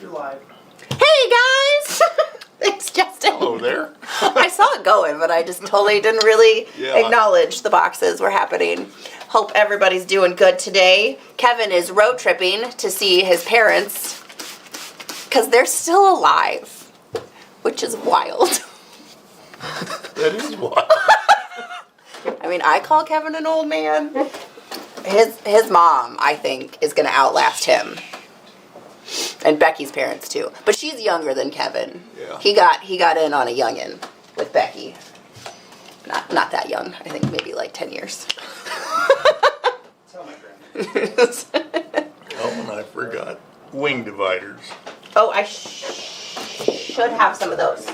You're live. Hey guys! It's Justin. Hello there. I saw it going, but I just totally didn't really acknowledge the boxes were happening. Hope everybody's doing good today. Kevin is road tripping to see his parents because they're still alive, which is wild. That is wild. I mean, I call Kevin an old man. His mom, I think, is going to outlast him. And Becky's parents too, but she's younger than Kevin. Yeah. He got in on a youngin with Becky. Not that young. I think maybe like 10 years. Tell my grandma. Oh, and I forgot. Wing dividers. Oh, I should have some of those.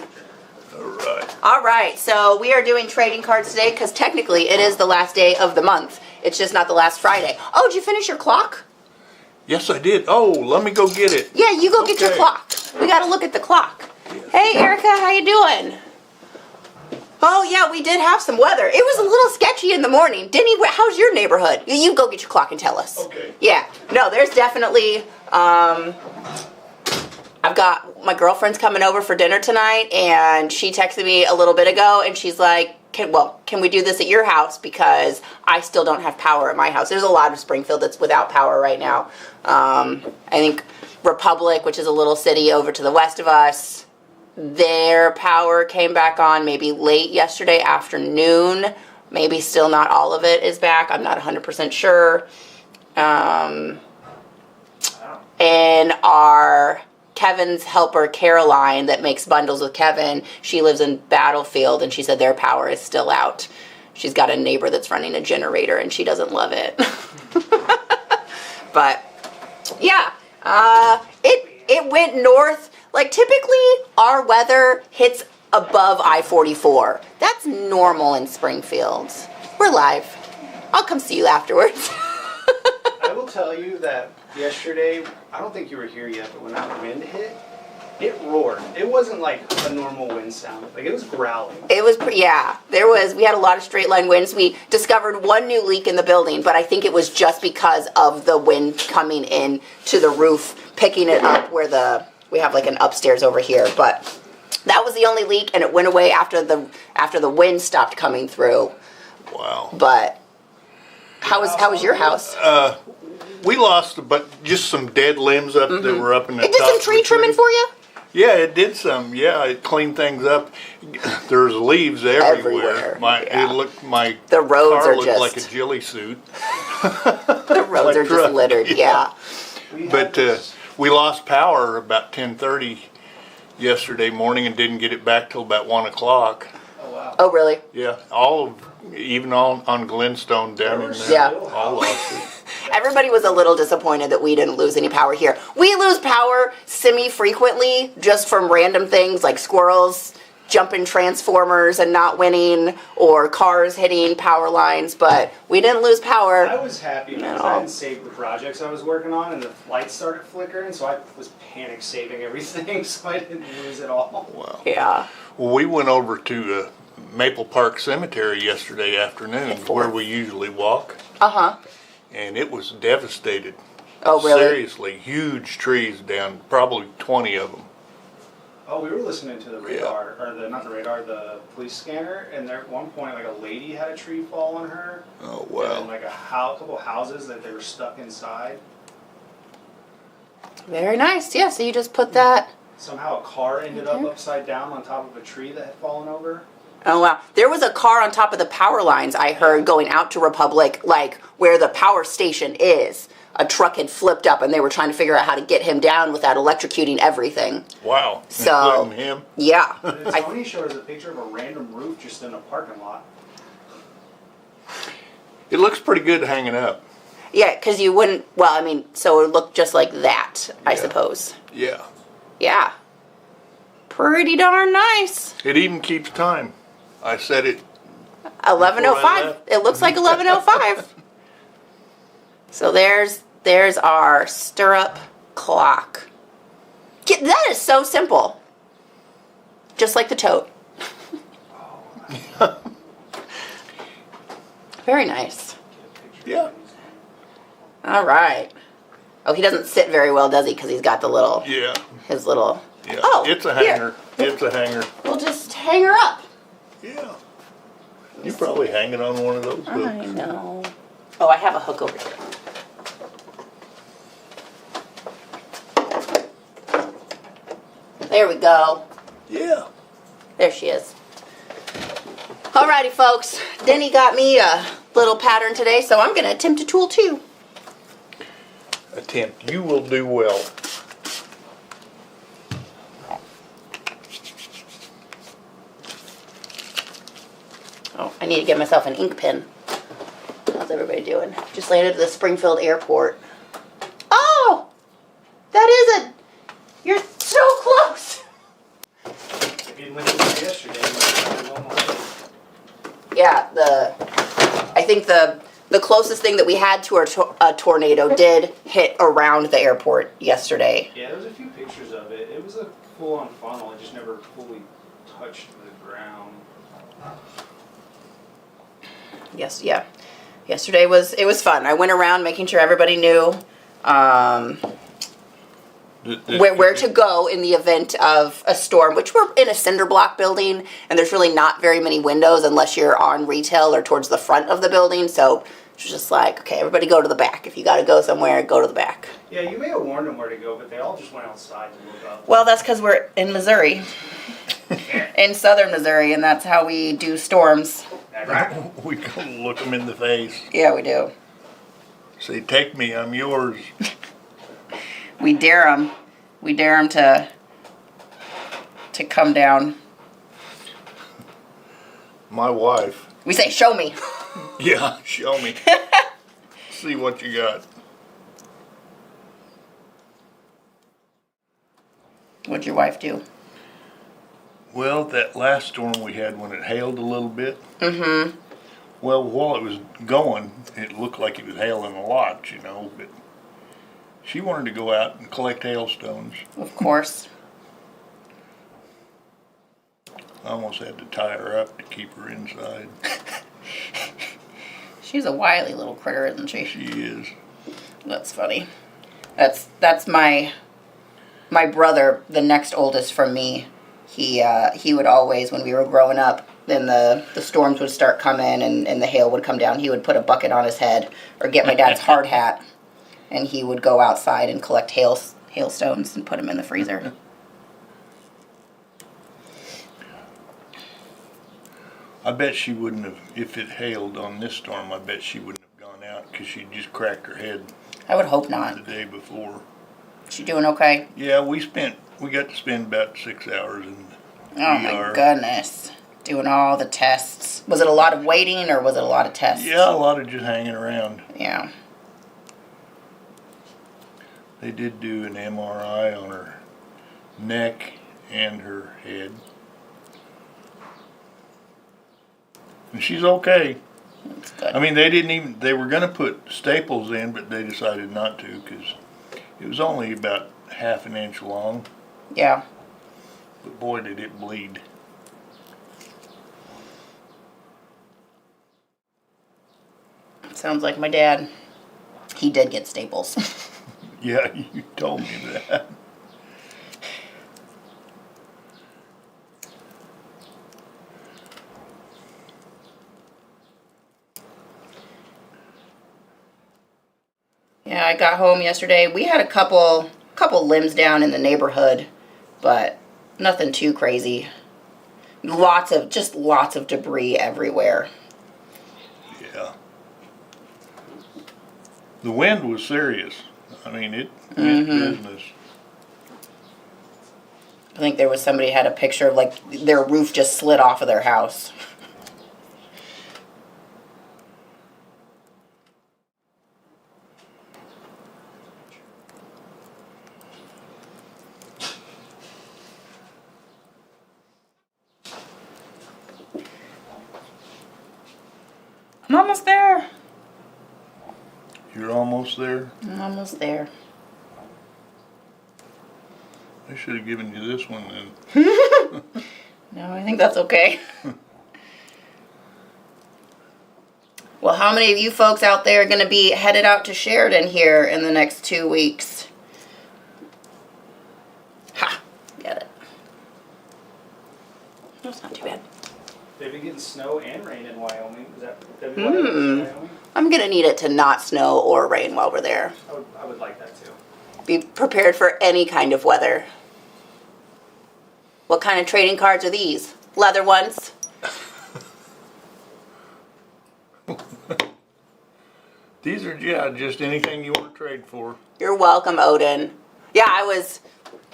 All right. All right, so we are doing trading cards today because technically it is the last day of the month. It's just not the last Friday. Oh, did you finish your clock? Yes, I did. Oh, let me go get it. Yeah, you go get your Okay. clock. We got to look at the clock. Hey, Erica, how you doing? Oh, yeah, we did have some weather. It was a little sketchy in the morning. Denny, how's your neighborhood? You go get your clock and tell us. Okay. Yeah. No, there's definitely, I've got my girlfriend's coming over for dinner tonight, and she texted me a little bit ago, and she's like, can we do this at your house? Because I still don't have power at my house. There's a lot of Springfield that's without power right now. I think Republic, which is a little city over to the west of us, their power came back on maybe late yesterday afternoon. Maybe still not all of it is back. I'm not 100% sure. And our Kevin's helper, Caroline, that makes bundles with Kevin, she lives in Battlefield, and she said their power is still out. She's got a neighbor that's running a generator, and she doesn't love it. But, yeah, it went north. Like, typically, our weather hits above I-44. That's normal in Springfield. We're live. I'll come see you afterwards. I will tell you that yesterday, I don't think you were here yet, but when that wind hit, it roared. It wasn't like a normal wind sound. Like, it was growling. It was, we had a lot of straight line winds. We discovered one new leak in the building, but I think it was just because of the wind coming in to the roof, picking it up where we have like an upstairs over here. But that was the only leak, and it went away after the wind stopped coming through. Wow. But how was your house? We lost just some dead limbs up that were up in the It did top some of the tree trimming for you? Yeah, it did some. Yeah, it cleaned things up. There's leaves everywhere. The roads car are looked just like a jelly suit. the roads are just littered. Yeah. But we lost power about 10:30 yesterday morning and didn't get it back till about 1 o'clock. Oh, wow. Oh, really? Yeah, even on Glenstone down in there. Yeah. All lost it. Everybody was a little disappointed that we didn't lose any power here. We lose power semi-frequently just from random things like squirrels jumping transformers and not winning, or cars hitting power lines, but we didn't lose power. I was happy because I hadn't saved the projects I was working on, and the lights started flickering, so I was panic saving everything, so I didn't lose it all. Wow. Yeah. Well, we went over to Maple Park Cemetery yesterday afternoon, where we usually walk. Uh-huh. And it was devastated. Oh, really? Seriously, huge trees down, probably 20 of them. Oh, we were listening to the radar, or the police scanner, and there at one point, like, a lady had a tree fall on her. Oh, And wow. then, like, a couple houses that they were stuck inside. Very nice. Yeah, so you just put that. Somehow a car ended up upside down on top of a tree that had fallen over. Oh, wow. There was a car on top of the power lines, I heard, going out to Republic, like where the power station is. A truck had flipped up, and they were trying to figure out how to get him down without electrocuting everything. Wow. So, including him. Yeah. Tony showed us a picture of a random roof just in a parking lot. It looks pretty good hanging up. Yeah, because you wouldn't, well, I mean, so it would look just like that, I suppose. Yeah. Yeah. Pretty darn nice. It even keeps time. I said it. 11:05. It looks like 11:05. So there's our stirrup clock. That is so simple. Just like the tote. Very nice. Yeah. All right. Oh, he doesn't sit very well, does he? Because he's got the little, Yeah. his little. Yeah. Oh, It's a here. hanger. It's a hanger. We'll just hang her up. Yeah. You probably hang it on one of those hooks. I know. Oh, I have a hook over here. There we go. Yeah. There she is. Alrighty, folks. Denny got me a little pattern today, so I'm going to attempt a tool too. Attempt. You will do well. Oh, I need to get myself an ink pen. How's everybody doing? Just landed at the Springfield airport. Oh! That is it! You're so close! If you went there yesterday, you might have almost. Yeah, I think the closest thing that we had to a tornado did hit around the airport yesterday. Yeah, there's a few pictures of it. It was a full-on funnel. It just never fully touched the ground. Yes, yeah. Yesterday it was fun. I went around making sure everybody knew where to go in the event of a storm, which we're in a cinder block building, and there's really not very many windows unless you're on retail or towards the front of the building. So it's just like, okay, everybody go to the back. If you got to go somewhere, go to the back. Yeah, you may have warned them where to go, but they all just went outside to look up. Well, that's because we're in Missouri, in southern Missouri, and that's how we do storms. We go look them in the face. Yeah, we do. Say, take me, I'm yours. We dare them. We dare them to come down. My wife. We say, show me. Yeah, show me. See what you got. What'd your wife do? Well, that last storm we had when it hailed a little bit. Mm-hmm. Well, while it was going, it looked like it was hailing a lot, you know, but she wanted to go out and collect hailstones. Of course. I almost had to tie her up to keep her inside. She's a wily little critter, isn't she? She is. That's funny. That's my brother, the next oldest from me. He would always, when we were growing up, then the storms would start coming and the hail would come down. He would put a bucket on his head or get my dad's hard hat, and he would go outside and collect hailstones and put them in the freezer. I bet she wouldn't have, if it hailed on this storm, I bet she wouldn't have gone out because she just cracked her head I would hope the not. day before. She doing okay? Yeah, we got to spend about 6 hours in the Oh my goodness. Doing all the tests. Was it a lot of waiting or was it a lot of tests? Yeah, a lot of just hanging around. Yeah. They did do an MRI on her neck and her head. And she's okay. That's good. I mean, they were going to put staples in, but they decided not to because it was only about half an inch long. Yeah. But boy, did it bleed. Sounds like my dad. He did get staples. Yeah, you told me that. Yeah, I got home yesterday. We had a couple limbs down in the neighborhood, but nothing too crazy. Lots of debris everywhere. Yeah. The wind was serious. I mean, it meant business. I think there was somebody had a picture of like their roof just slid off of their house. I'm almost there. You're almost there? I'm almost there. I should have given you this one then. No, I think that's okay. Well, how many of you folks out there are going to be headed out to Sheridan here in the next 2 weeks? Ha! Get it. That's not too bad. They've been getting snow and rain in Wyoming. Is that Wyoming? I'm going to need it to not snow or rain while we're there. I would like that too. Be prepared for any kind of weather. What kind of trading cards are these? Leather ones? These are, yeah, just anything you want to trade for. You're welcome, Odin. Yeah, I was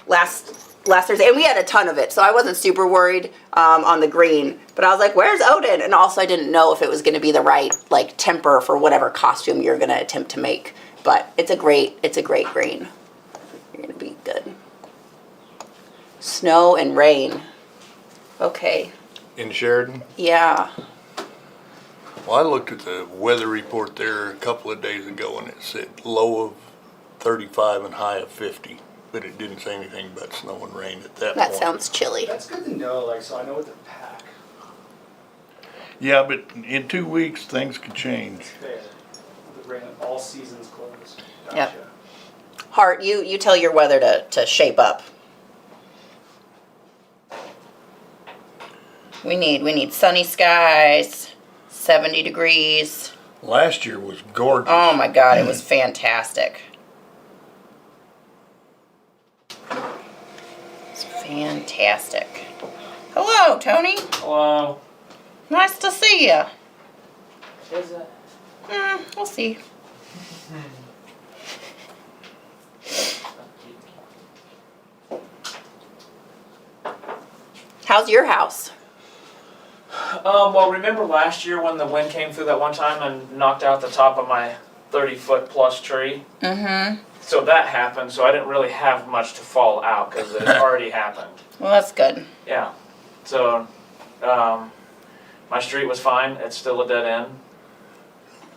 last Thursday, and we had a ton of it, so I wasn't super worried on the green. But I was like, "Where's Odin?" And also, I didn't know if it was going to be the right like temper for whatever costume you're going to attempt to make. But it's a great green. You're going to be good. Snow and rain. Okay. In Sheridan? Yeah. Well, I looked at the weather report there a couple of days ago, and it said low of 35 and high of 50. But it didn't say anything about snow and rain at that point. That sounds chilly. That's good to know, like, so I know what to pack. Yeah, but in 2 weeks, things could change. Fair. The rain, all seasons closed. Gotcha. Yep. Hart, you tell your weather to shape up. We need sunny skies, 70 degrees. Last year was gorgeous. Oh my God, it was fantastic. It's fantastic. Hello, Tony. Hello. Nice to see you. Is it? We'll see. How's your house? Well, remember last year when the wind came through that one time and knocked out the top of my 30-foot plus tree? Mm-hmm. So that happened, so I didn't really have much to fall out because it had already happened. Well, that's good. Yeah. So, my street was fine. It's still a dead end.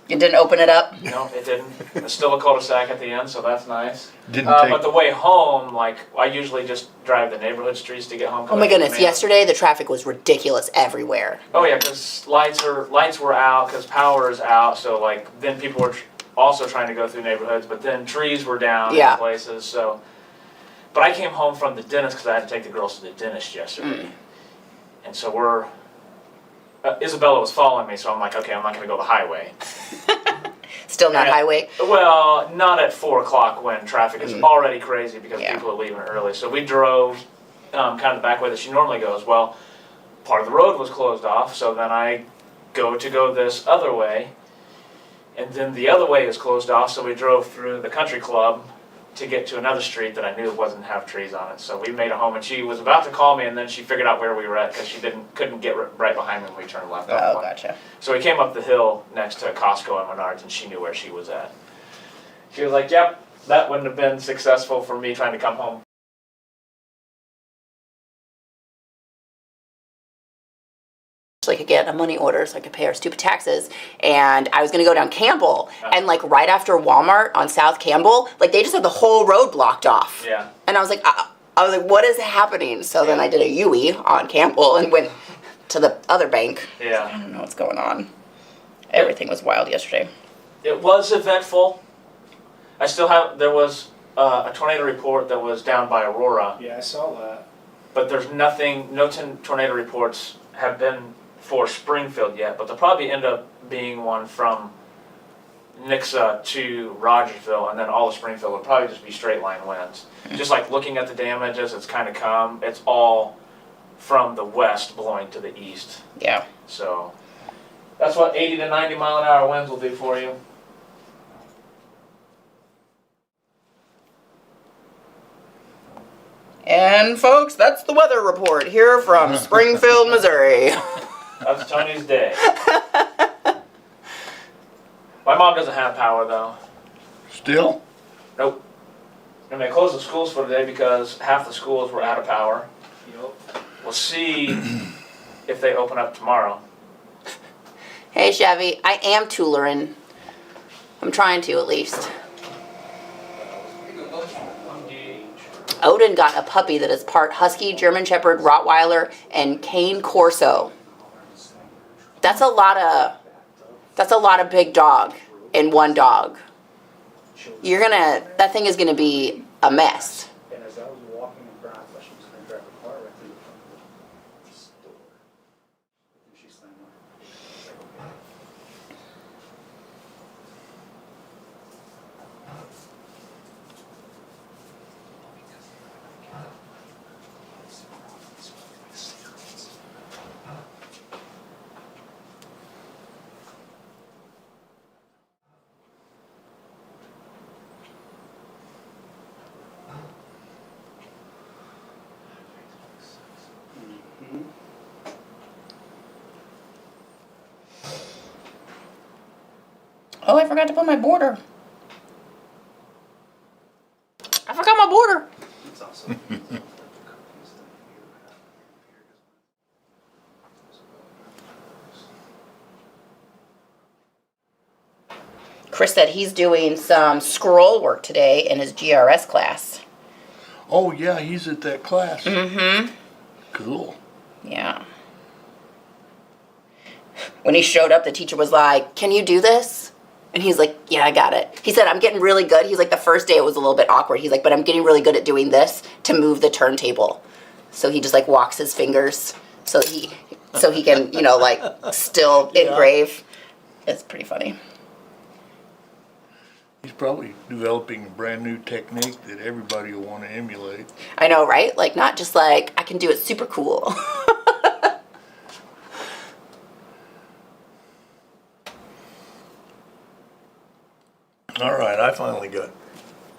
You didn't open it up? No, it didn't. It's still a cul-de-sac at the end, so that's nice. Didn't take. But the way home, like, I usually just drive the neighborhood streets to get home. Oh my goodness, yesterday the traffic was ridiculous everywhere. Oh yeah, because lights were out, because power is out, so like, then people were also trying to go through neighborhoods, but then trees were down Yeah. in places, so. But I came home from the dentist because I had to take the girls to the dentist yesterday. And so Isabella was following me, so I'm like, okay, I'm not going to go the highway. Still not highway? Well, not at 4 o'clock when traffic is already crazy because Yeah. people are leaving early. So we drove kind of the back way that she normally goes. Well, part of the road was closed off, so then I go this other way. And then the other way is closed off, so we drove through the country club to get to another street that I knew wasn't have trees on it. So we made it home, and she was about to call me, and then she figured out where we were at because she couldn't get right behind me when we turned left. Oh, gotcha. So we came up the hill next to Costco and Menards, and she knew where she was at. She was like, "Yep, that wouldn't have been successful for me trying to come home." So I could get a money order so I could pay our stupid taxes. And I was going to go down Campbell. And like right after Walmart on South Campbell, like they just had the whole road blocked off. Yeah. And I was like, what is happening? So then I did a UE on Campbell and went to the other bank. Yeah. I don't know what's going on. Everything was wild yesterday. It was eventful. There was a tornado report that was down by Aurora, Yeah, I saw that. but there's no tornado reports have been for Springfield yet, but there'll probably end up being one from Nixa to Rogersville, and then all of Springfield will probably just be straight line winds. Just like looking at the damages, it's kind of come. It's all from the west blowing to the east. Yeah. So that's what 80 to 90 mile an hour winds will do for you. And folks, that's the weather report here from Springfield, Missouri. That's Tony's day. My mom doesn't have power though. Still? Nope. And they closed the schools for today because half the schools were out of power. Yep. We'll see if they open up tomorrow. Hey Chevy, I am toolering. I'm trying to at least. Odin got a puppy that is part Husky, German Shepherd, Rottweiler, and Cane Corso. That's a lot of That's a lot of big dog in one dog. That thing is gonna be a mess. And as I was walking in front, I thought she was going to drive a car right through the front of the store. And she slammed on it. It's like, okay. Oh, I forgot to put my border. I forgot my border. It's awesome. Chris said he's doing some scroll work today in his GRS class. Oh, yeah, he's at that class. Mm-hmm. Cool. Yeah. When he showed up, the teacher was like, "Can you do this?" And he's like, "Yeah, I got it." He said, "I'm getting really good." He's like, the first day it was a little bit awkward. He's like, "But I'm getting really good at doing this to move the turntable." So he just like walks his fingers so he can, like still engrave. It's pretty funny. He's probably developing a brand new technique that everybody will want to emulate. I know, right? Like, not just like, I can do it super cool. All right, I finally got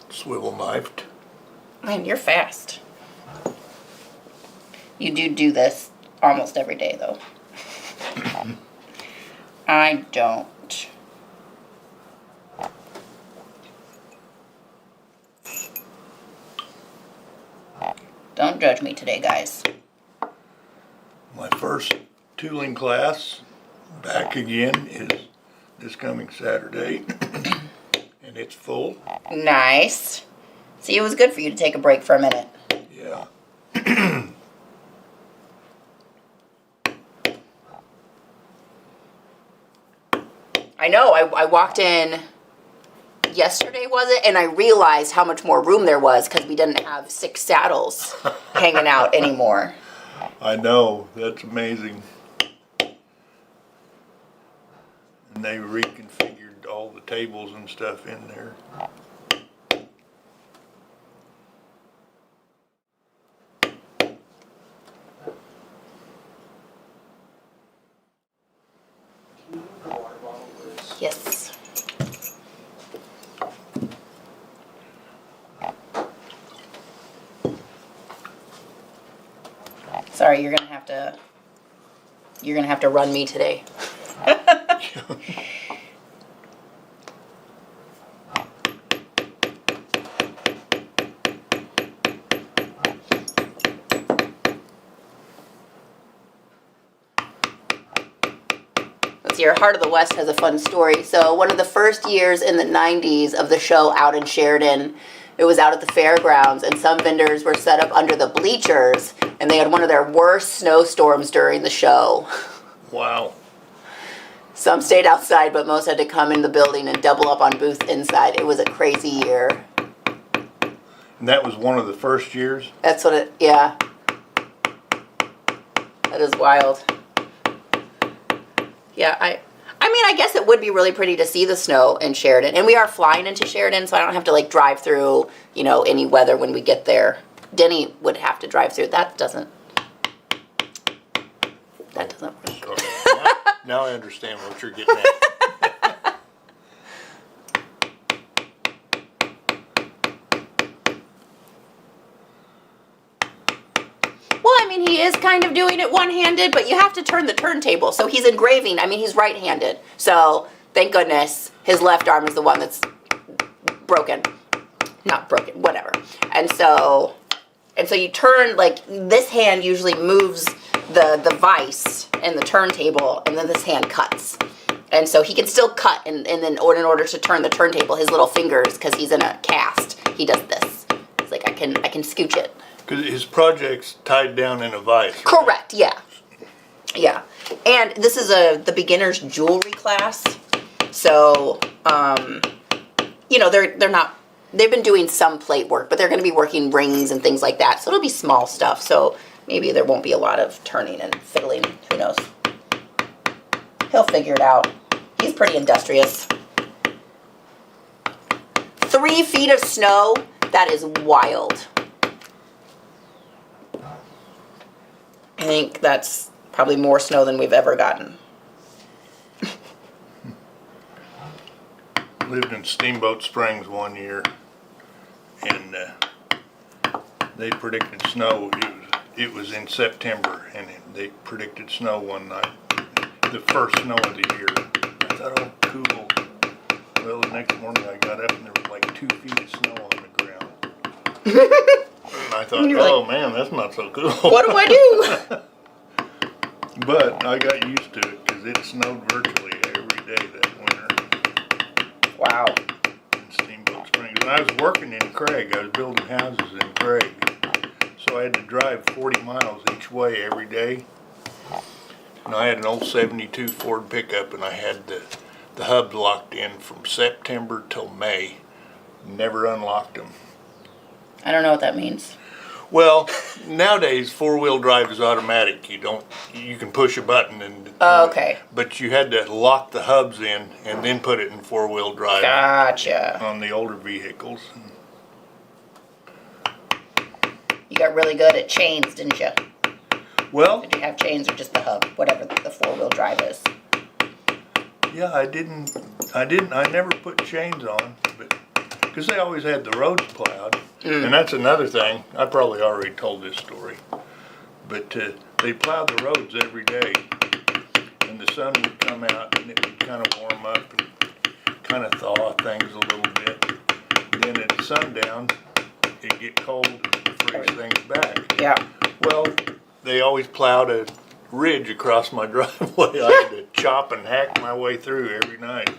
swivel knifed. Man, you're fast. You do this almost every day, though. I don't. Don't judge me today, guys. My first tooling class back again is this coming Saturday, and it's full. Nice. See, it was good for you to take a break for a minute. Yeah. I know, I walked in yesterday, was it? And I realized how much more room there was because we didn't have 6 saddles hanging out anymore. I know, that's amazing. And they reconfigured all the tables and stuff in there. Yes. Sorry, you're gonna have to run me today. Your Heart of the West has a fun story. So one of the first years in the 90s of the show out in Sheridan, it was out at the fairgrounds, and some vendors were set up under the bleachers, and they had one of their worst snowstorms during the show. Wow. Some stayed outside, but most had to come in the building and double up on booth inside. It was a crazy year. And that was one of the first years? That's what it, yeah. That is wild. Yeah, I mean, I guess it would be really pretty to see the snow in Sheridan. And we are flying into Sheridan, so I don't have to, like, drive through, any weather when we get there. Denny would have to drive through. That doesn't work. Now I understand what you're getting at. Well, I mean, he is kind of doing it one-handed, but you have to turn the turntable. So he's engraving. I mean, he's right-handed. So thank goodness his left arm is the one that's broken. Not broken, whatever. And so you turn, like, this hand usually moves the vise and the turntable, and then this hand cuts. And so he can still cut, and then in order to turn the turntable, his little fingers, because he's in a cast, he does this. It's like, I can scooch it. Because his project's tied down in a vise. Right? Correct, yeah. Yeah. And this is the beginner's jewelry class. So, they're not. They've been doing some plate work, but they're going to be working rings and things like that. So it'll be small stuff. So maybe there won't be a lot of turning and fiddling. Who knows? He'll figure it out. He's pretty industrious. 3 feet of snow. That is wild. I think that's probably more snow than we've ever gotten. Lived in Steamboat Springs one year, and they predicted snow. It was in September, and they predicted snow one night. The first snow of the year. I thought, oh, cool. Well, the next morning I got up and there was like 2 feet of snow on the ground. And I thought, oh man, that's not so cool. What do I do? But I got used to it because it snowed virtually every day that winter. Wow. In Steamboat Springs. When I was working in Craig, I was building houses in Craig. So I had to drive 40 miles each way every day. And I had an old 72 Ford pickup, and I had the hubs locked in from September till May. Never unlocked them. I don't know what that means. Well, nowadays 4-wheel drive is automatic. You can push a button and. Oh, okay. But you had to lock the hubs in and then put it in 4-wheel drive. Gotcha. On the older vehicles. You got really good at chains, didn't you? Well, Did you have chains or just the hub, whatever the 4-wheel drive is? yeah, I never put chains on, but because they always had the roads plowed. And that's another thing. I probably already told this story, but they plowed the roads every day, and the sun would come out and it would kind of warm up and kind of thaw things a little bit. Then at sundown, it'd get cold and freeze things back. Yeah. Well, they always plowed a ridge across my driveway. I had to chop and hack my way through every night.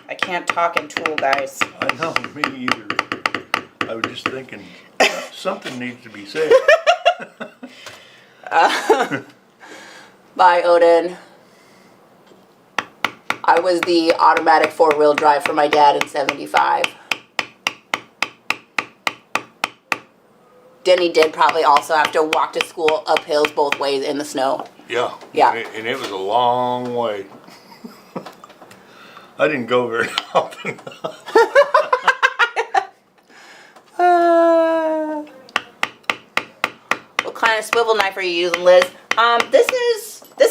I can't talk and tool, guys. I know, me either. I was just thinking, something needs to be said. Bye, Odin. I was the automatic 4-wheel drive for my dad in 75. Denny did probably also have to walk to school up hills both ways in the snow. Yeah. Yeah. And it was a long way. I didn't go very often. What kind of swivel knife are you using, Liz? This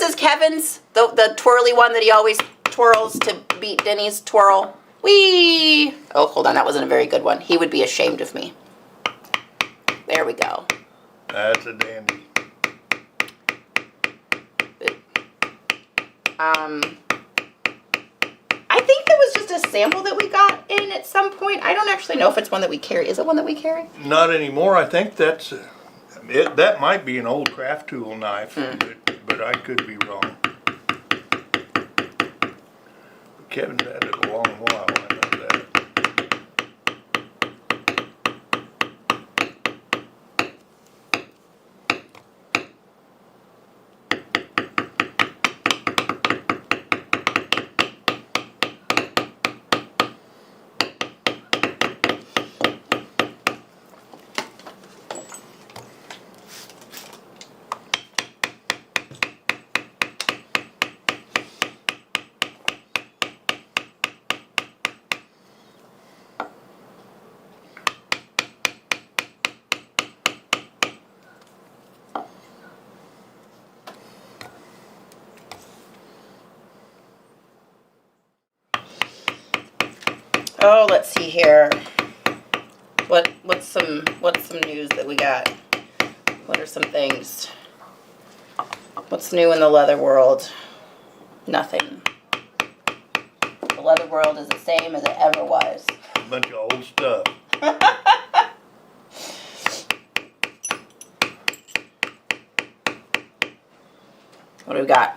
is Kevin's, the twirly one that he always twirls to beat Denny's twirl. Whee! Oh, hold on, that wasn't a very good one. He would be ashamed of me. There we go. That's a dandy. I think there was just a sample that we got in at some point. I don't actually know if it's one that we carry. Is it one that we carry? Not anymore. I think that's that might be an old craft tool knife, but I could be wrong. But Kevin's had it a long while. I know that. Oh, let's see here. What's some news that we got? What are some things? What's new in the leather world? Nothing. The leather world is the same as it ever was. A bunch of old stuff. What do we got?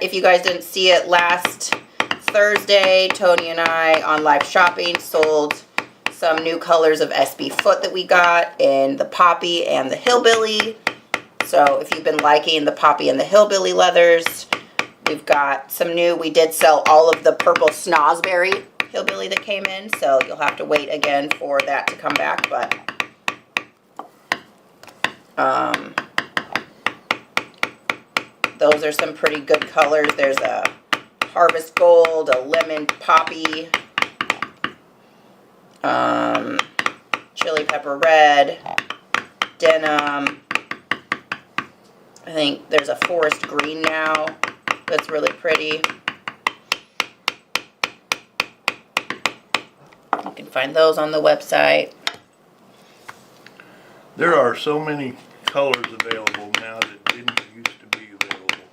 If you guys didn't see it last Thursday, Tony and I on live shopping sold some new colors of SB foot that we got in the poppy and the hillbilly. So if you've been liking the poppy and the hillbilly leathers, we've got some new. We did sell all of the purple snosberry hillbilly that came in, so you'll have to wait again for that to come back, but those are some pretty good colors. There's a harvest gold, a lemon poppy, chili pepper red, denim. I think there's a forest green now that's really pretty. You can find those on the website. There are so many colors available now that didn't used to be available.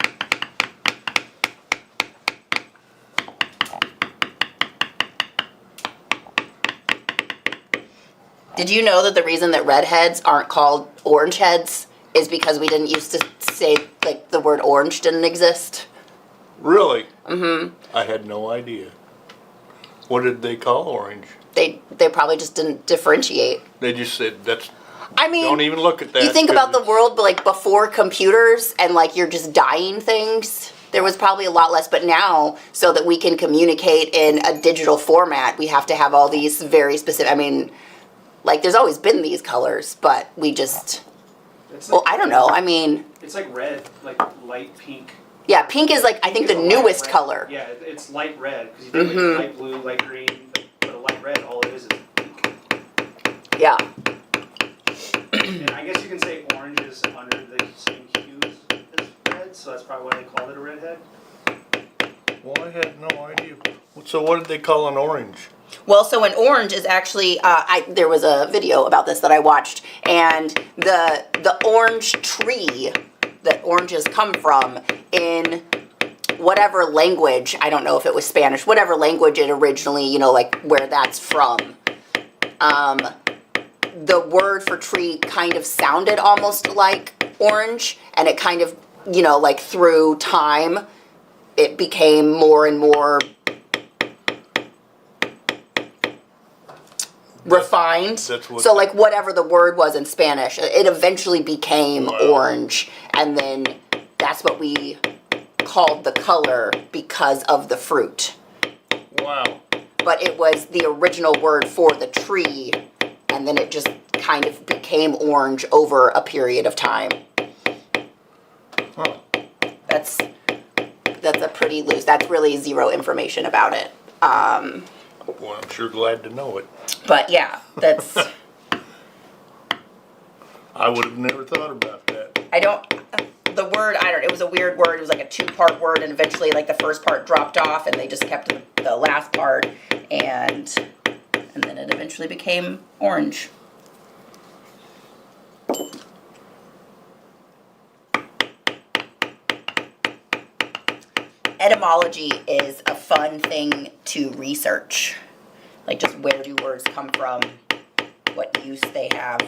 Did you know that the reason that redheads aren't called orange heads is because we didn't used to say, like, the word orange didn't exist? Really? Mm-hmm. I had no idea. What did they call orange? They probably just didn't differentiate. They just said, that's, I mean, don't even look at that. you think 'cause about the it's- world, but like before computers and like you're just dyeing things, there was probably a lot less. But now, so that we can communicate in a digital format, we have to have all these very specific. I mean, like there's always been these colors, but we just. It's Well, like, I don't know. I mean, it's like red, like light pink. yeah, pink is like I think the Pink is a light newest red. color. Yeah, it's light red because you think like light blue, light green, but a light red, all it is pink. Yeah. And I guess you can say orange is under the same hues as red, so that's probably why they called it a redhead. Well, I had no idea. So what did they call an orange? Well, so an orange is actually, there was a video about this that I watched, and the orange tree that oranges come from in whatever language, I don't know if it was Spanish, whatever language it originally, you know, like where that's from, the word for tree kind of sounded almost like orange, and it kind of, you know, like through time, it became more and more refined. That's what- So like whatever the word was in Spanish, it eventually became Wow. orange, and then that's what we called the color because of the fruit. Wow. But it was the original word for the tree, and then it just kind of became orange over a period of time. Huh. That's a pretty loose. That's really zero information about it. Well, I'm sure glad to know it. But yeah, that's. I would have never thought about that. I don't. The word, I don't. It was a weird word. It was like a two-part word, and eventually, like the first part dropped off, and they just kept the last part, and then it eventually became orange. Etymology is a fun thing to research. Like just where do words come from, what use they have.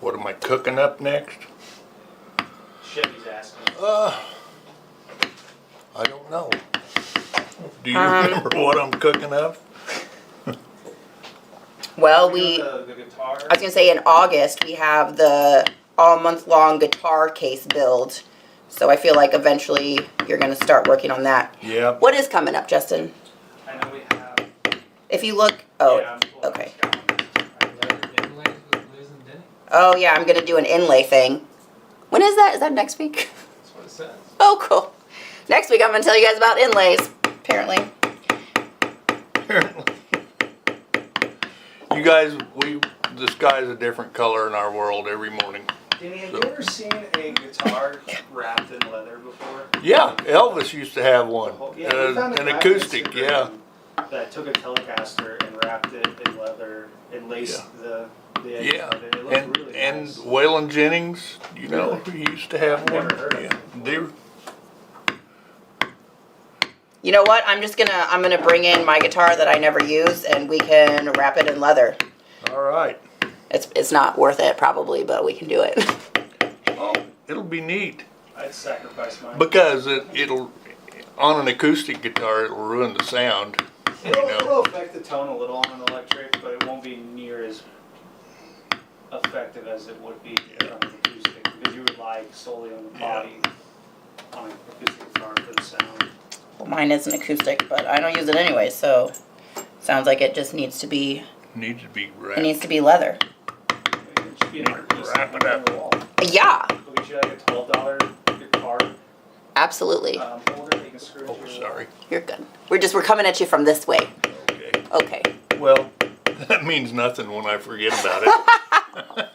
What am I cooking up next? Chevy's asking. I don't know. Do you remember what I'm cooking up? Well, The guitar. I was gonna say in August we have the all month long guitar case build, so I feel like eventually you're gonna start working on that. Yeah. What is coming up, Justin? I know we have If you look, oh, Yeah, I'm pulling okay. up Scotland. Leather inlays with Liz and Denny. Oh yeah, I'm gonna do an inlay thing. When is that? Is that next week? That's what it says. Oh, cool. Next week I'm gonna tell you guys about inlays. Apparently. Apparently. You guys, the sky's a different color in our world every morning. Denny, have you ever seen a guitar wrapped in leather before? Yeah, Elvis used to have one. Yeah, we found a An guy on acoustic, Instagram yeah. That took a Telecaster and wrapped it in leather and laced the edges Yeah, of it. It looked really and nice. Waylon Jennings, you know, he used to have one. Never heard of Yeah, they You know what? I'm gonna bring in my guitar that I never use, and we can wrap it in leather. all right. It's not worth it probably, but we can do it. Oh, it'll be neat I'd sacrifice mine. because it'll on an acoustic guitar it'll ruin the sound. It'll affect the tone a little on an electric, but it won't be near as effective as it would be on an acoustic, because you rely solely on the body on an acoustic guitar for the sound. Well, mine is an acoustic, but I don't use it anyway, so sounds like it just needs to be Needs to be it wrapped. needs to be leather. It should be an art piece Wrap it on the wall. Yeah, We'll get you like a $12 guitar absolutely. holder that you can screw Oh, into your wall. sorry. You're good. We're coming at you from this way. Okay. Okay. Well, that means nothing when I forget about it.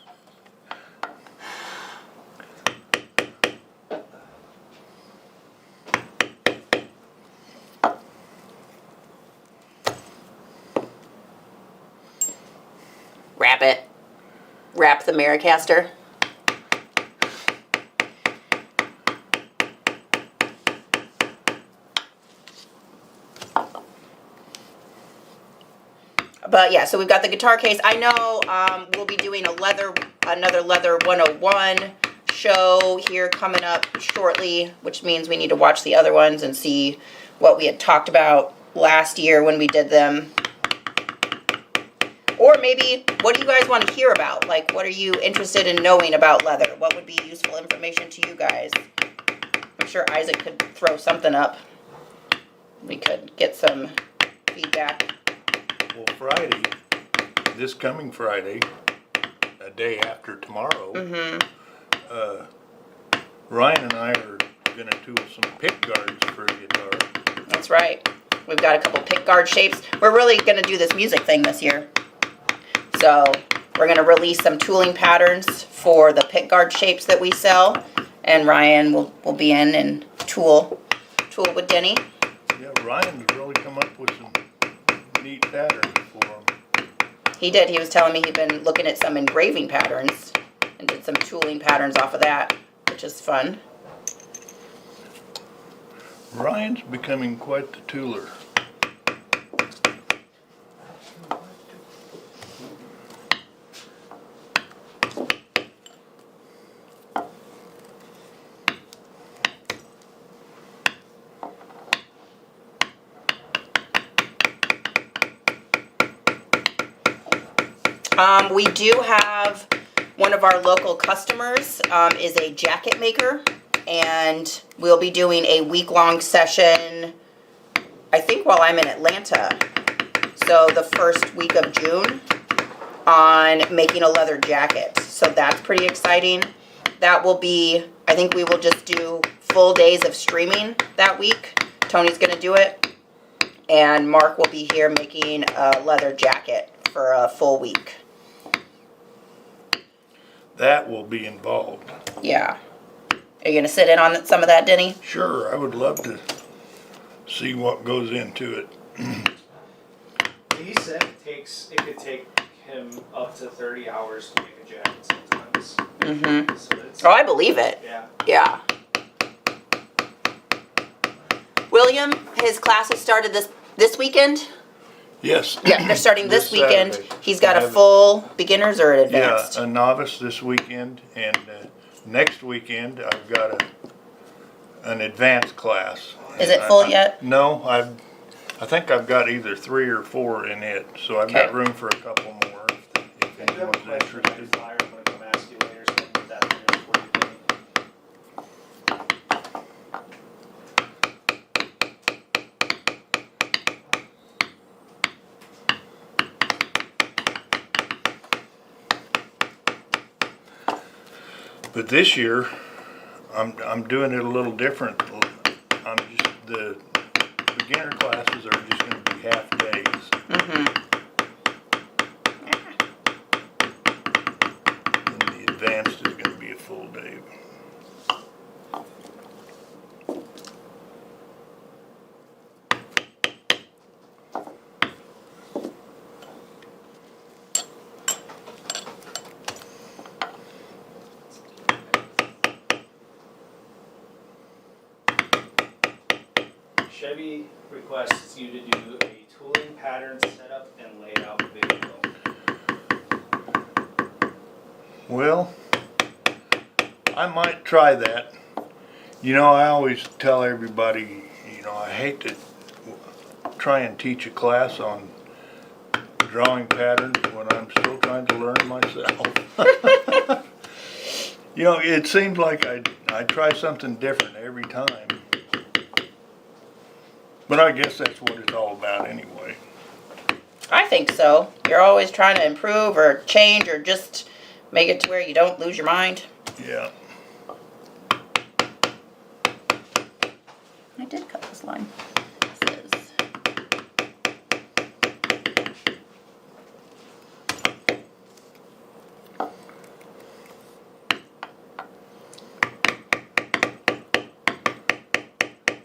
Wrap it. Wrap the Maricaster. But yeah, so we've got the guitar case. I know we'll be doing another Leather 101 show here coming up shortly, which means we need to watch the other ones and see what we had talked about last year when we did them. Or maybe, what do you guys want to hear about? Like, what are you interested in knowing about leather? What would be useful information to you guys? I'm sure Isaac could throw something up. We could get some feedback. Well, Friday, this coming Friday, a day after tomorrow, Ryan and I are going to tool some pick guards for a guitar. That's right. We've got a couple pick guard shapes. We're really going to do this music thing this year. So we're going to release some tooling patterns for the pick guard shapes that we sell. And Ryan will be in and tool with Denny. Yeah, Ryan's really come up with some neat patterns for them. He did. He was telling me he'd been looking at some engraving patterns and did some tooling patterns off of that, which is fun. Ryan's becoming quite the tooler. We do have one of our local customers is a jacket maker, and we'll be doing a week-long session, I think while I'm in Atlanta, so the first week of June, on making a leather jacket. So that's pretty exciting. That will be, I think we will just do full days of streaming that week. Tony's gonna do it, and Mark will be here making a leather jacket for a full week. That will be involved. Yeah. Are you gonna sit in on some of that, Denny? Sure, I would love to see what goes into it. He said it could take him up to 30 hours to make a jacket sometimes. Mm-hmm. So it's, Oh, I believe it. yeah. Yeah. William, his classes started this weekend. Yes. Yeah, they're starting this weekend. Saturday. He's got I a have- full beginners or an Yeah, advanced. a novice this weekend, and next weekend I've got an advanced clase. Is it full yet? No, I think I've got either 3 or 4 in it, so I've got Okay. room for a couple more if If you have a anyone's question about your interested. flyer, I'm gonna come ask you later, so I can get that finished for you, Denny. But this year, I'm doing it a little different. The beginner classes are just gonna be half days. Mm-hmm. And the advanced is gonna be a full day. Chevy requests you to do a tooling pattern setup and layout video. Well, I might try that. You know, I always tell everybody, I hate to try and teach a class on drawing patterns when I'm still trying to learn myself. It seems like I try something different every time. But I guess that's what it's all about anyway. I think so. You're always trying to improve or change or just make it to where you don't lose your mind. Yeah. I did cut this line. This is.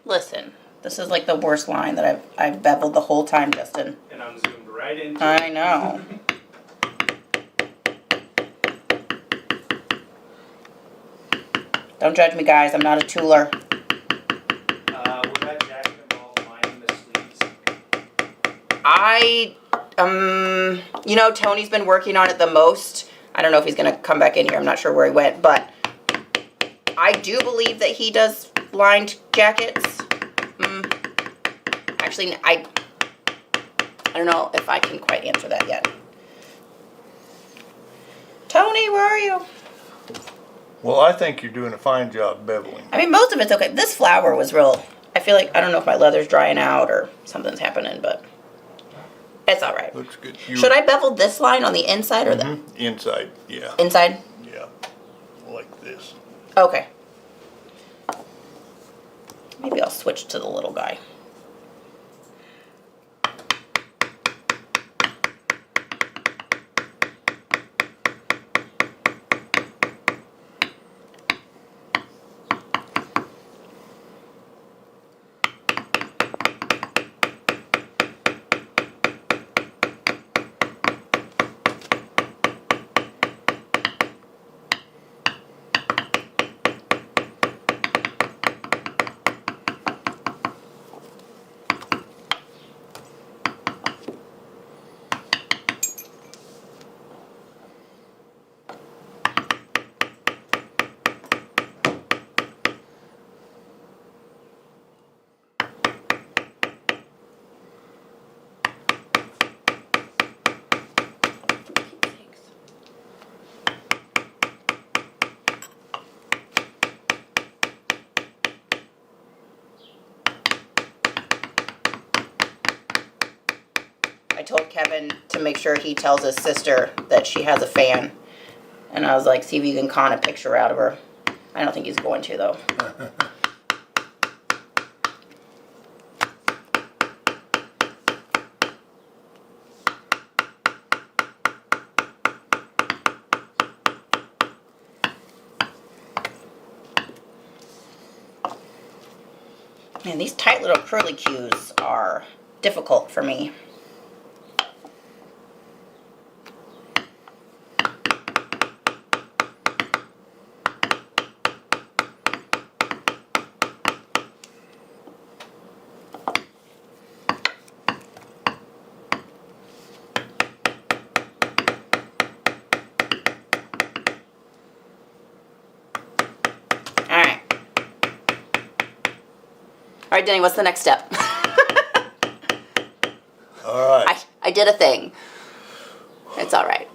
Listen, this is like the worst line that I've beveled the whole time, Justin. And I'm zoomed right into I it. know. Don't judge me, guys. I'm not a tooler. Would that jacket involve lining the sleeves? Tony's been working on it the most. I don't know if he's gonna come back in here. I'm not sure where he went, but I do believe that he does lined jackets. Actually, I don't know if I can quite answer that yet. Tony, where are you? Well, I think you're doing a fine job beveling. I mean, most of it's okay. This flower was real. I feel like, I don't know if my leather's drying out or something's happening, but it's all right. Looks good. Should I bevel this line on the inside or the Inside, yeah. inside? Yeah. Like this. Okay. Maybe I'll switch to the little guy. I told Kevin to make sure he tells his sister that she has a fan. And I was like, see if you can con a picture out of her. I don't think he's going to, though. Man, these tight little curly cues are difficult for me. All right, Denny, what's the next step? All right. I did a thing. It's all right.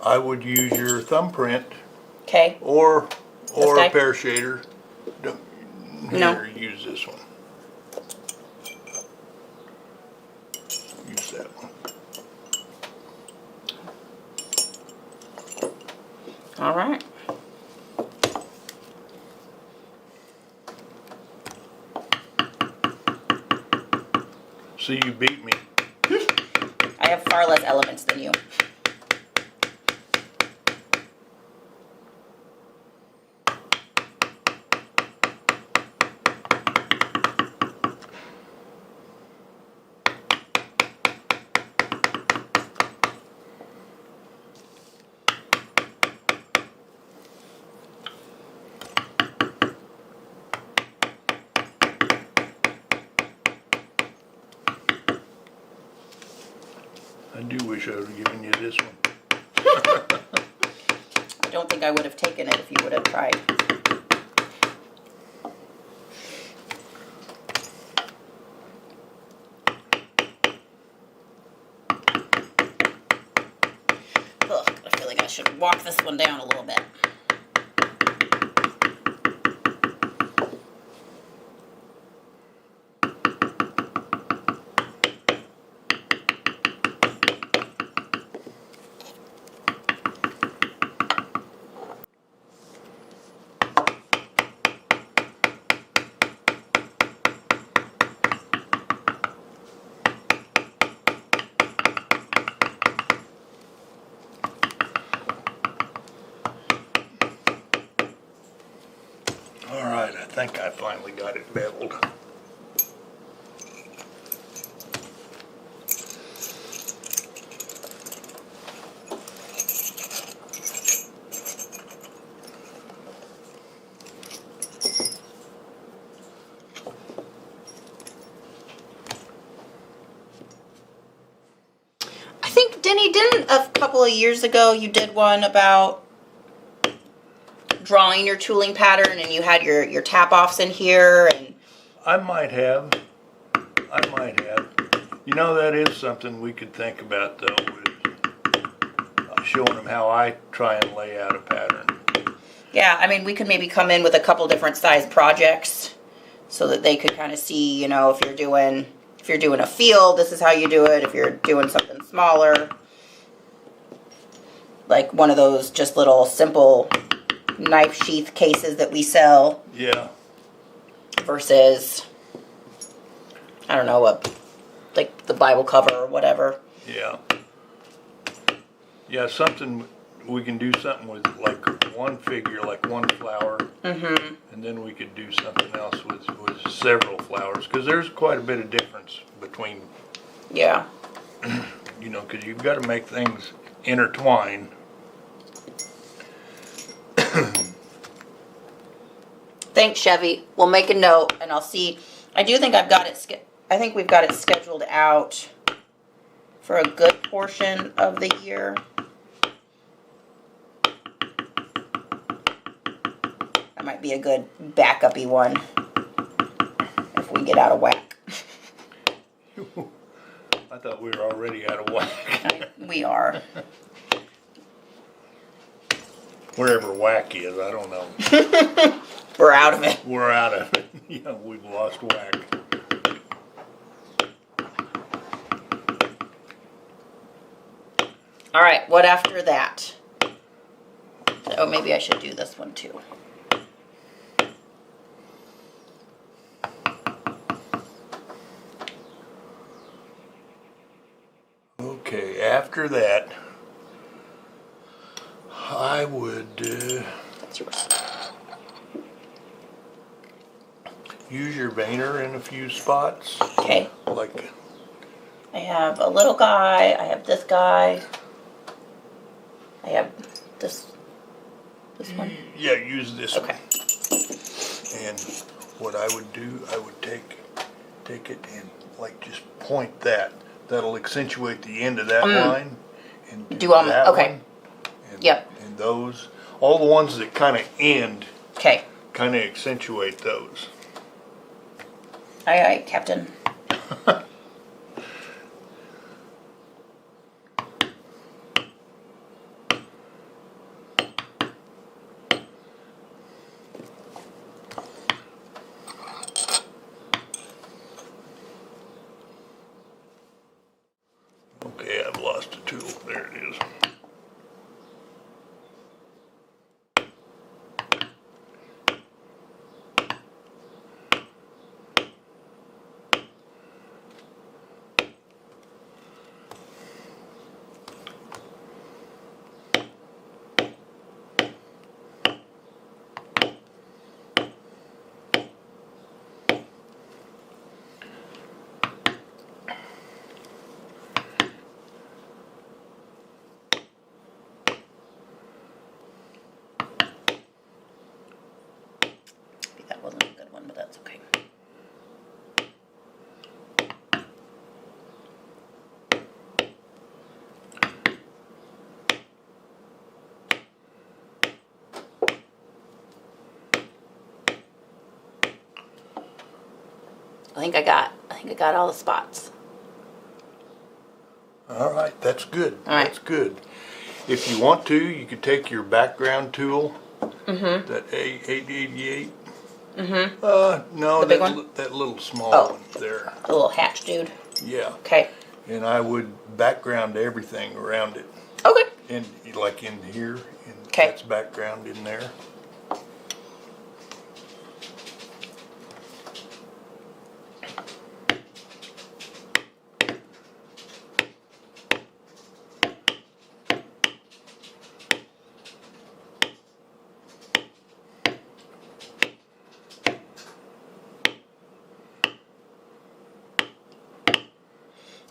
I would use your thumbprint Okay. or guy? a pear shader. Don't, No. Here, use this one. Use that one. All right. See, you beat me. I have far less elements than you. I do wish I would have given you this one. I don't think I would have taken it if you would have tried. Ugh, I feel like I should walk this one down a little bit. All right, I think I finally got it beveled. I think, Denny, didn't a couple of years ago you did one about drawing your tooling pattern and you had your tap-offs in here and... I might have. You know, that is something we could think about, though, with showing them how I try and lay out a pattern. Yeah, I mean, we could maybe come in with a couple different size projects so that they could kind of see, you know, if you're doing a field, this is how you do it. If you're doing something smaller, like one of those just little simple knife sheath cases that we sell Yeah. versus, I don't know, like the Bible cover or whatever. Yeah. Yeah, something, we can do something with like one figure, like one flower. Mm-hmm. And then we could do something else with several flowers, because there's quite a bit of difference between, Yeah. you know, because you've got to make things intertwine. Thanks, Chevy. We'll make a note, and I'll see. I do think I've got it. I think we've got it scheduled out for a good portion of the year. That might be a good backup-y one if we get out of whack. I thought we were already out of whack. We are. Wherever whack is, I don't know. We're out of it. We're out of it. Yeah, we've lost whack. All right, what after that? Oh, maybe I should do this one too. Okay, after that, I would That's yours. use your veiner in a few spots. Okay. Like, I have a little guy. I have this guy. I have this one. yeah, use this Okay. one. And what I would do, I would take it and like just point that. That'll accentuate the end of that line. And Do on that okay. one, and, Yep. And those, all the ones that kind of end, Okay. kind of accentuate those. Aye, aye, Captain. Okay, I've lost a tool. There it is. think I got all the spots. All right, that's good. All right. That's good. If you want to, you could take your background tool, that A888. No, The big one? that little small Oh. one there. The little hatch dude. Yeah. Okay. And I would background everything around it. Okay. And like in here, and Okay. that's background in there.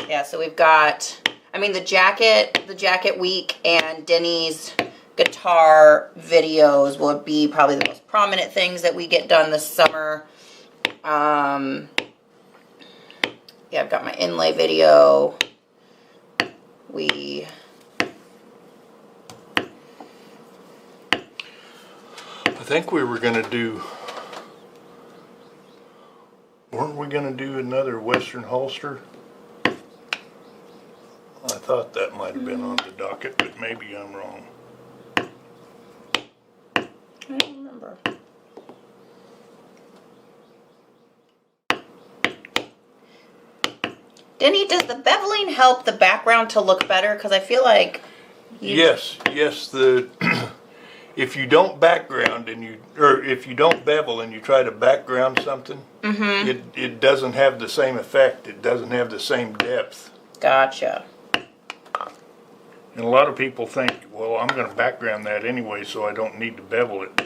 Yeah, so we've got, I mean, the jacket week and Denny's guitar videos will be probably the most prominent things that we get done this summer. Yeah, I've got my inlay video. I think we were gonna do, weren't we gonna do another Western holster? I thought that might have been on the docket, but maybe I'm wrong. I don't remember. Denny, does the beveling help the background to look better? Because I feel like Yes, if you don't background or if you don't bevel and you try to background something, it doesn't have the same effect. It doesn't have the same depth. Gotcha. And a lot of people think, well, I'm going to background that anyway, so I don't need to bevel it.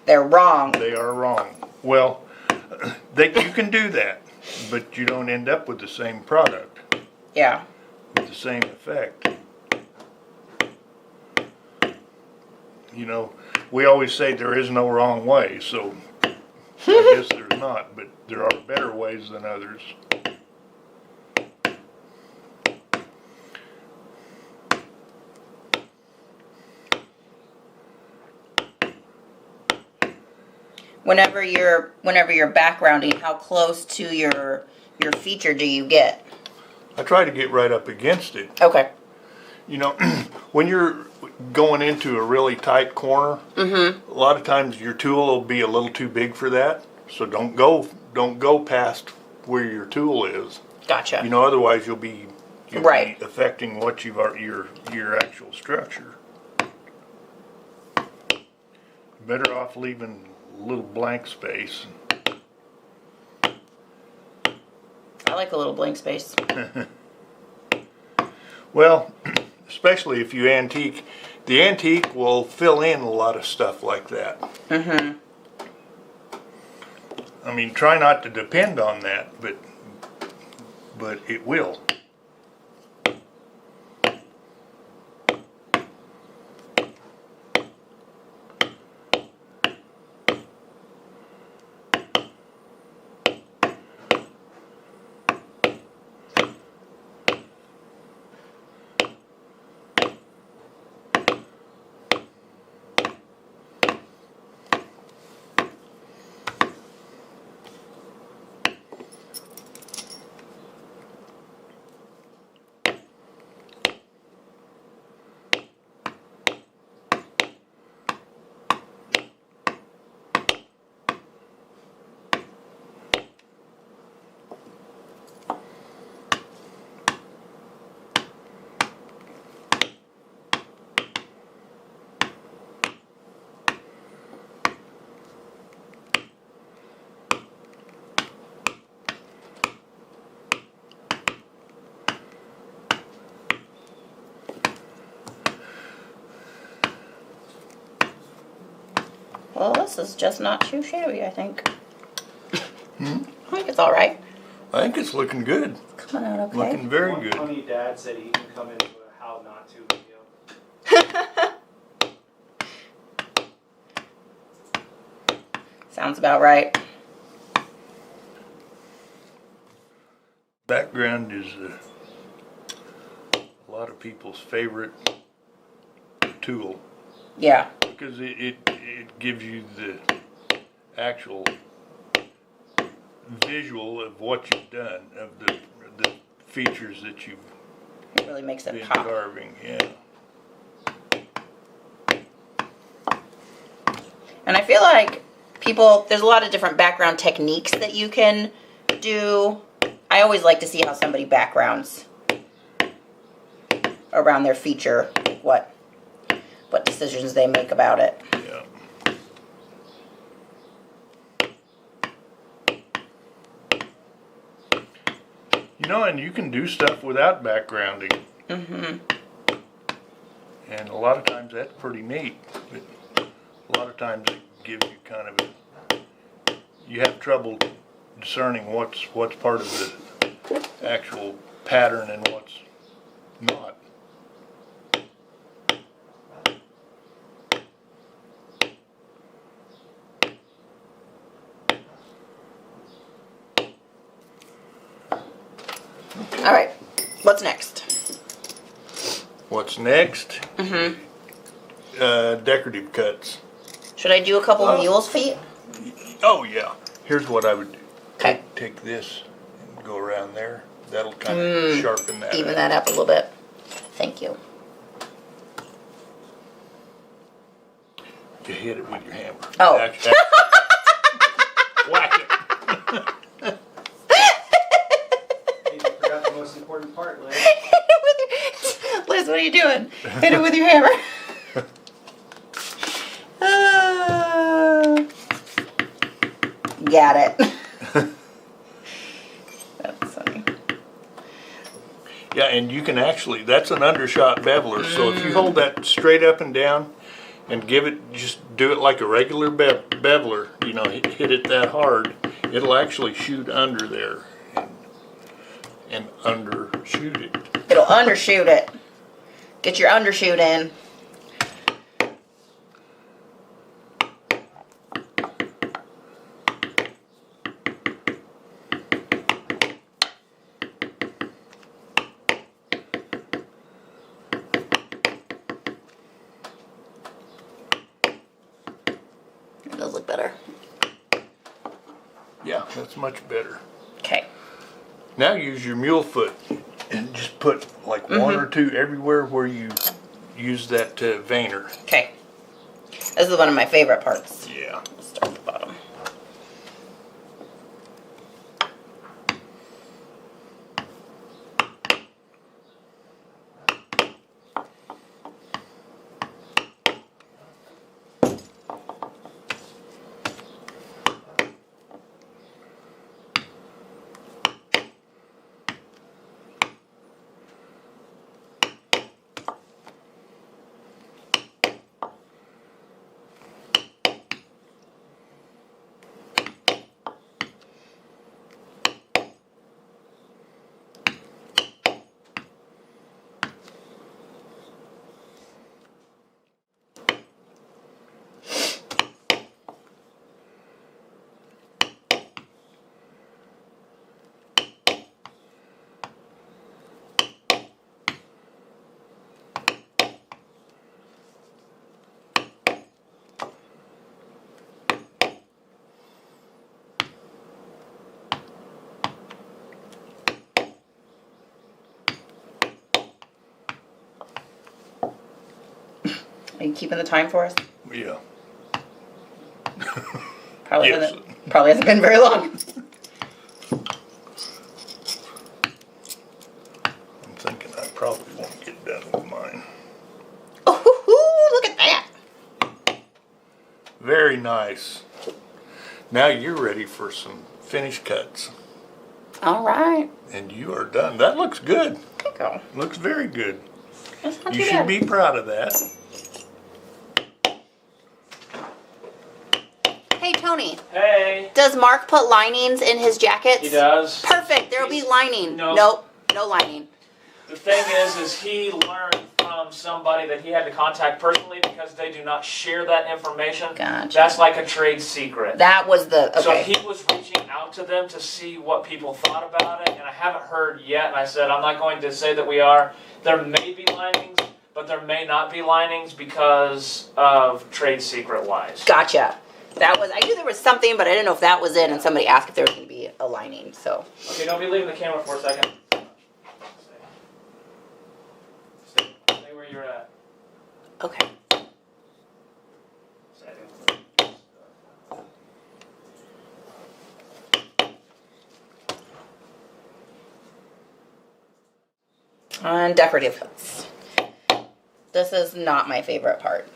They're wrong. They are wrong. Well, you can do that, but you don't end up with the same product, Yeah. with the same effect. You know, we always say there is no wrong way, so I guess there's not, but there are better ways than others. Whenever you're backgrounding, how close to your feature do you get? I try to get right up against it. Okay. You know, when you're going into a really tight corner, a lot of times your tool will be a little too big for that. So don't go past where your tool is. Gotcha. You know, otherwise you'll be Right. affecting what your actual structure. Better off leaving a little blank space. I like a little blank space. Well, especially if you antique, the antique will fill in a lot of stuff like that. I mean, try not to depend on that, but it will. Well, this is just not too shabby, I think. I think it's all right. I think it's looking good. Coming out okay. Looking very One good. funny dad said he can come into a how not to video. Sounds about right. Background is a lot of people's favorite tool Yeah. because it gives you the actual visual of what you've done, of the features that you've It really makes it been pop. carving. Yeah. And I feel like there's a lot of different background techniques that you can do. I always like to see how somebody backgrounds around their feature, what decisions they make about it. Yeah. You know, and you can do stuff without backgrounding. Mm-hmm. And a lot of times that's pretty neat. But a lot of times it gives you kind of you have trouble discerning what's part of the actual pattern and what's not. All right, what's next? What's next? Mm-hmm. Decorative cuts. Should I do a couple of mule's feet? Oh yeah. Here's what I would do. Okay. Take this and go around there. That'll kind of sharpen that. Even up. that up a little bit. Thank you. You hit it with your hammer. Oh. Whack it. You forgot the most important part, Liz. Liz, what are you doing? Hit it with your hammer. Got it. That's funny. Yeah, and you can actually, that's an undershot beveler. So if you hold that straight up and down and just do it like a regular beveler, you know, hit it that hard, it'll actually shoot under there and undershoot it. It'll undershoot it. Get your undershoot in. It does look better. Yeah, that's much better. Okay. Now use your mule foot and just put like one or two everywhere where you use that veiner. Okay. This is one of my favorite parts. Yeah. Let's start at the bottom. Are you keeping the time for us? Yeah. Probably Yes. hasn't been very long. I'm thinking I probably won't get done with mine. Oh, look at that. Very nice. Now you're ready for some finish cuts. All right. And you are done. That looks good. There you go. Looks very good. That's not You too should bad. be proud of that. Hey, Tony. Hey, Does Mark put linings in his jackets? he does. Perfect. There'll be lining. No. Nope. No lining. The thing is he learned from somebody that he had to contact personally because they do not share that information. Gotcha. That's like a trade secret. That was the So okay. he was reaching out to them to see what people thought about it, and I haven't heard yet. And I said, I'm not going to say that we are. There may be linings, but there may not be linings because of trade secret wise. Gotcha. That was, I knew there was something, but I didn't know if that was it, and somebody asked if there was going to be a lining, so. Okay, don't be leaving the camera for a second. Stay where you're at. Okay. On decorative hooks. This is not my favorite part.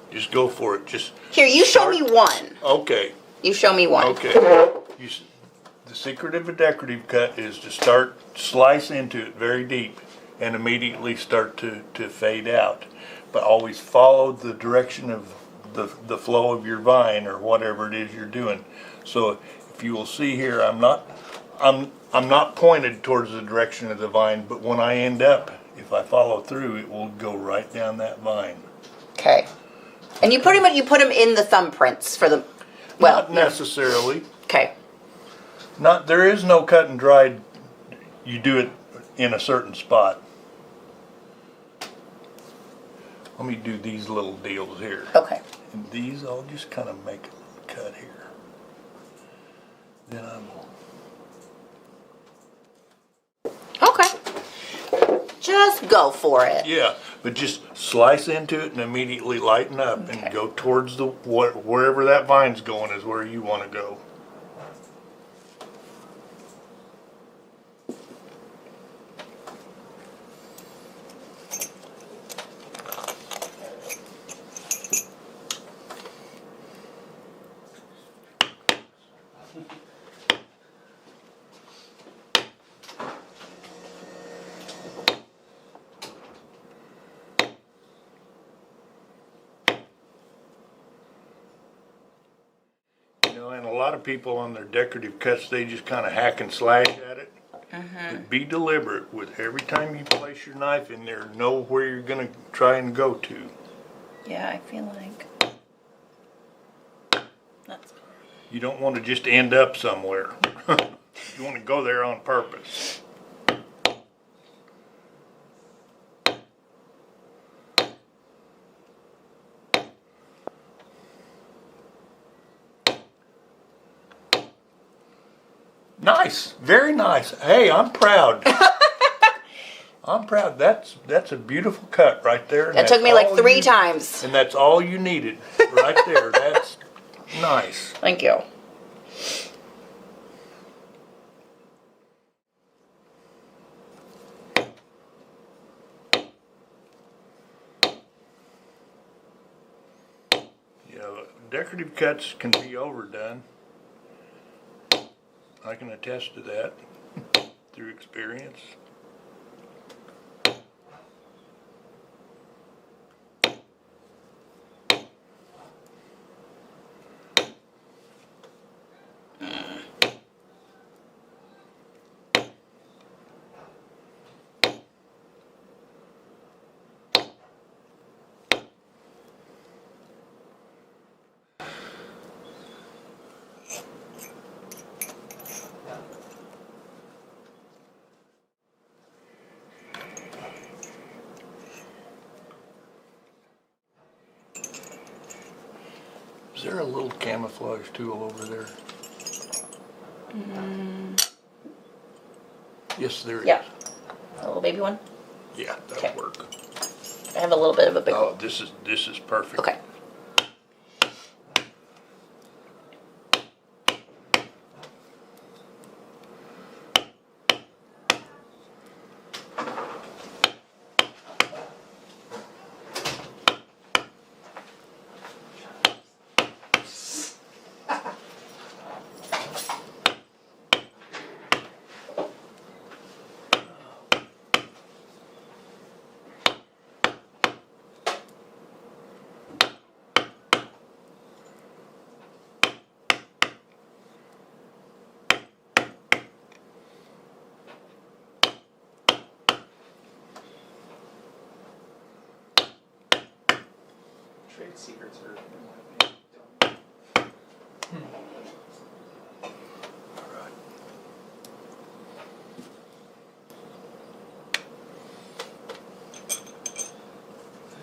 Just go for it. Just Here, you show me one. okay. You show me one. Okay. The secret of a decorative cut is to slice into it very deep and immediately start to fade out. But always follow the direction of the flow of your vine or whatever it is you're doing. So if you will see here, I'm not pointed towards the direction of the vine, but when I end up, if I follow through, it will go right down that vine. Okay. And you put them in the thumbprints for the, well. Not necessarily. Okay. There is no cut and dried, you do it in a certain spot. Let me do these little deals here. Okay. And these, I'll just kind of make a cut here. Then I will. Okay. Just go for it. Yeah, but just slice into it and immediately lighten up and go towards wherever that vine's going is where you want to go. And a lot of people on their decorative cuts, they just kind of hack and slash at it. But be deliberate with every time you place your knife in there, know where you're going to try and go to. Yeah, I feel like that's. You don't want to just end up somewhere. You want to go there on purpose. Nice, very nice. Hey, I'm proud. I'm proud. That's a beautiful cut right there. That took me like 3 times. And that's all you needed right there. That's nice. Thank you. You know, decorative cuts can be overdone. I can attest to that through experience. Is there a little camouflage tool over there? Yes, there is. Yeah. A little baby one. Yeah, that'll Okay. work. I have a little bit of a big Oh, one. this is perfect. Okay. Trade secrets are.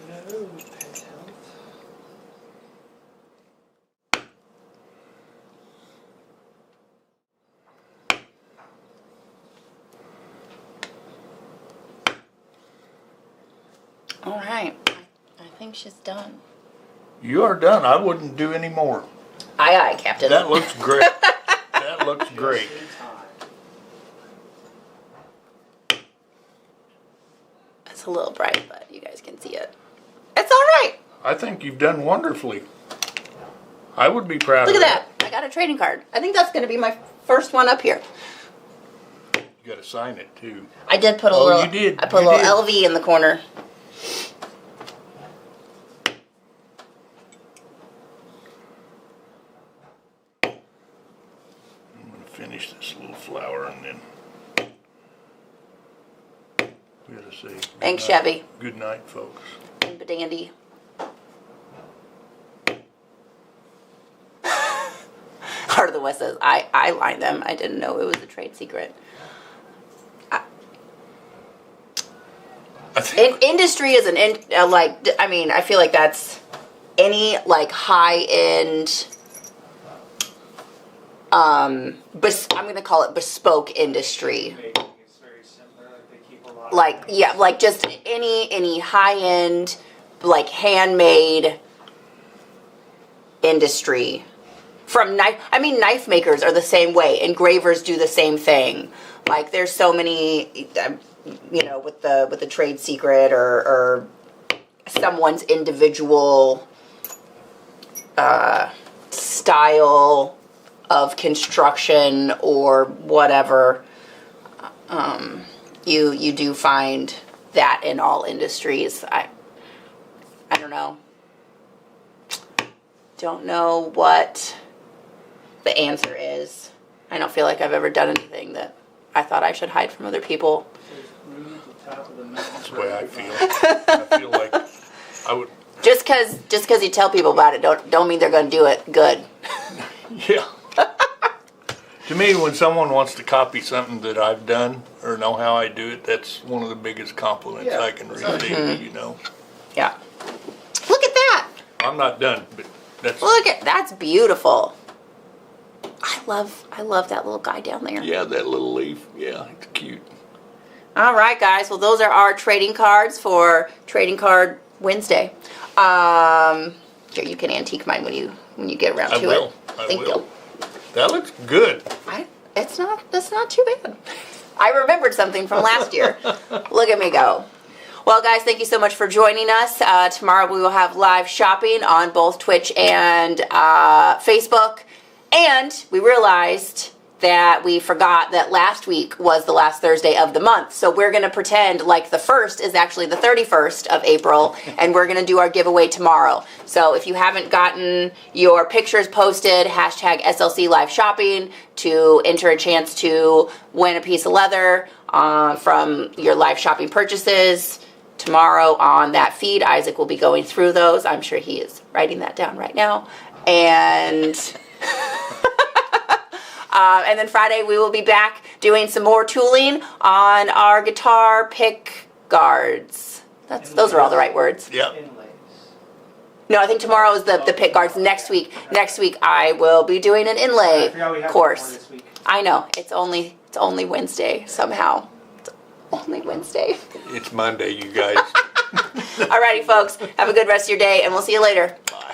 Hello, pet health. All right. I think she's done. You are done. I wouldn't do any more. Aye, aye, Captain. That looks great. That looks great. Just in time. It's a little bright, but you guys can see it. It's all right. I think you've done wonderfully. I would be proud Look of at that. I got a trading card. I think that's going to be my first one up here. You got to sign it too. I did put a Oh, little. you did. I put You a little did. LV in the corner. I'm going to finish this little flower and then we got to say good Thanks, night. Chevy. Good night, folks. And dandy. Heart of the West says, I line them. I didn't know it was a trade secret. I think Industry is I feel like that's any like high end. I'm gonna call it bespoke industry. Making it's very similar. Like they keep a lot. Like yeah, like just any high end, like handmade industry. From knife makers are the same way. Engravers do the same thing. Like there's so many, with the trade secret or someone's individual style of construction or whatever. You do find that in all industries. I don't know. Don't know what the answer is. I don't feel like I've ever done anything that I thought I should hide from other people. There's room at the top of the mountain. that's the way I feel. I feel like I would, Just cause you tell people about it, don't mean they're gonna do it good. yeah. To me, when someone wants to copy something that I've done or know how I do it, that's one of the biggest compliments Yeah, I can exactly. receive, Yeah. Look at that. I'm not done, but That's beautiful. I love that little guy down there. yeah, that little leaf, yeah, it's cute. All right, guys. Well, those are our trading cards for Trading Card Wednesday. Here, you can antique mine when you get around I to will. it. I Thank will. you. That looks good. That's not too bad. I remembered something from last year. Look at me go. Well, guys, thank you so much for joining us. Tomorrow we will have live shopping on both Twitch and Facebook. And we realized that we forgot that last week was the last Thursday of the month. So we're going to pretend like the 1st is actually the 31st of April, and we're going to do our giveaway tomorrow. So if you haven't gotten your pictures posted, hashtag SLC Live Shopping to enter a chance to win a piece of leather from your live shopping purchases. Tomorrow on that feed, Isaac will be going through those. I'm sure he is writing that down right now. And and then Friday we will be back doing some more tooling on our guitar pick guards. Those are all the right words. Yeah. Inlays. No, I think tomorrow is the pick guards. Next week I will be doing an inlay I forgot we have course. more this week. I know it's only Wednesday somehow. It's only Wednesday. It's Monday, you guys. Alrighty, folks. Have a good rest of your day, and we'll see you later. Bye.